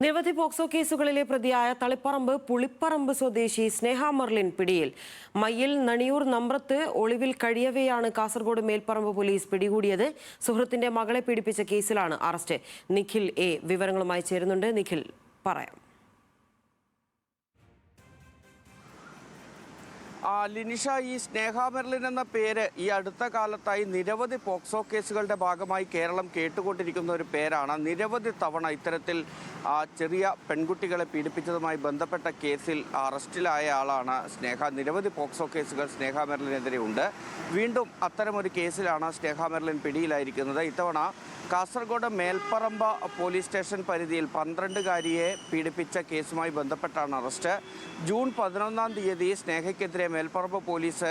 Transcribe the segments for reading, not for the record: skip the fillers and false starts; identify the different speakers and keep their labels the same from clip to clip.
Speaker 1: നിരവധി പോക്സോ കേസുകളിലെ പ്രതിയായ തളിപ്പറമ്പ് പുളിപ്പറമ്പ് സ്വദേശി സ്നേഹ മെർലിൻ പിടിയിൽ. മയ്യിൽ നണിയൂർ നമ്പ്രത്ത് ഒളിവിൽ കഴിയവെയാണ് കാസർഗോഡ് മേൽപ്പറമ്പ് പോലീസ് പിടികൂടിയത്. സുഹൃത്തിന്റെ മകളെ പീഡിപ്പിച്ച കേസിലാണ് അറസ്റ്റ്. നിഖിൽ എ വിവരങ്ങളുമായി ചേരുന്നുണ്ട്. നിഖിൽ, പറയാം.
Speaker 2: ലിനിഷ, ഈ സ്നേഹ മെർലിൻ എന്ന പേര് ഈ അടുത്ത കാലത്തായി നിരവധി പോക്സോ കേസുകളുടെ ഭാഗമായി കേരളം കേട്ടുകൊണ്ടിരിക്കുന്ന ഒരു പേരാണ്. നിരവധി തവണ ഇത്തരത്തിൽ ചെറിയ പെൺകുട്ടികളെ പീഡിപ്പിച്ചതുമായി ബന്ധപ്പെട്ട കേസിൽ അറസ്റ്റിലായ ആളാണ് സ്നേഹ. നിരവധി പോക്സോ കേസുകൾ സ്നേഹ മെർലിനെതിരെ ഉണ്ട്. വീണ്ടും അത്തരമൊരു കേസിലാണ് സ്നേഹ മെർലിൻ പിടിയിലായിരിക്കുന്നത്. ഇത്തവണ കാസർഗോഡ് മേൽപ്പറമ്പ് പോലീസ് സ്റ്റേഷൻ പരിധിയിൽ 12-കാരിയെ പീഡിപ്പിച്ച കേസുമായി ബന്ധപ്പെട്ടാണ് അറസ്റ്റ്. ജൂൺ 11-ാം തീയതി സ്നേഹയ്ക്കെതിരെ Melparamba police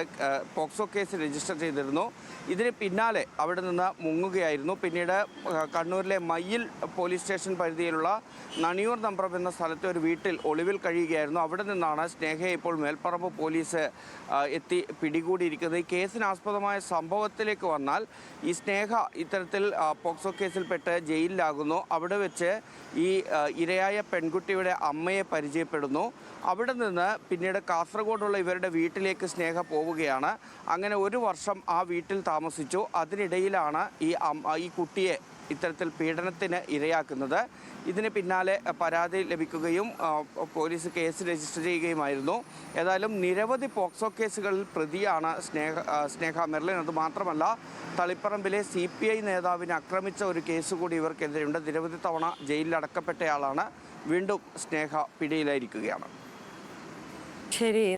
Speaker 2: POCSO case register ചെയ്തിരുന്നു. ഇതിന് പിന്നാലെ അവിടെ നിന്ന് മുങ്ങുകയായിരുന്നു. പിന്നീട് കണ്ണൂരിലെ മയ്യിൽ പോലീസ് സ്റ്റേഷൻ പരിധിയിലുള്ള നണിയൂർ നമ്പ്രം എന്ന സ്ഥലത്തെ ഒരു വീട്ടിൽ ഒളിവിൽ കഴിയുകയായിരുന്നു. അവിടെ നിന്നാണ് സ്നേഹയെ ഇപ്പോൾ മേൽപ്പറമ്പ് പോലീസ് എത്തി പിടികൂടിയിരിക്കുന്നത്. ഈ കേസിനാസ്പദമായ സംഭവത്തിലേക്ക് വന്നാൽ, ഈ സ്നേഹ ഇത്തരത്തിൽ പോക്സോ കേസിൽപ്പെട്ട് ജയിലിലാകുന്നു. അവിടെ വെച്ച് ഈ ഇരയായ പെൺകുട്ടിയുടെ അമ്മയെ പരിചയപ്പെടുന്നു. അവിടെ നിന്ന് പിന്നീട് കാസർഗോഡുള്ള ഇവരുടെ വീട്ടിലേക്ക് സ്നേഹ പോവുകയാണ്. അങ്ങനെ ഒരു വർഷം ആ വീട്ടിൽ താമസിച്ചു. അതിനിടയിലാണ് ഈ കുട്ടിയെ ഇത്തരത്തിൽ പീഡനത്തിന് ഇരയാക്കുന്നത്. ഇതിന് പിന്നാലെ പരാതി ലഭിക്കുകയും പോലീസ് കേസ് രജിസ്റ്റർ ചെയ്യുകയുമായിരുന്നു. ഏതായാലും നിരവധി പോക്സോ കേസുകളിൽ പ്രതിയാണ് സ്നേഹ മെർലിൻ. അതുമാത്രമല്ല, തളിപ്പറമ്പിലെ CPI നേതാവിനെ ആക്രമിച്ച ഒരു കേസ് കൂടി ഇവർക്കെതിരെയുണ്ട്. നിരവധി തവണ ജയിലിലടക്കപ്പെട്ടയാളാണ്. വീണ്ടും സ്നേഹ പിടിയിലായിരിക്കുകയാണ്.
Speaker 1: ശരി.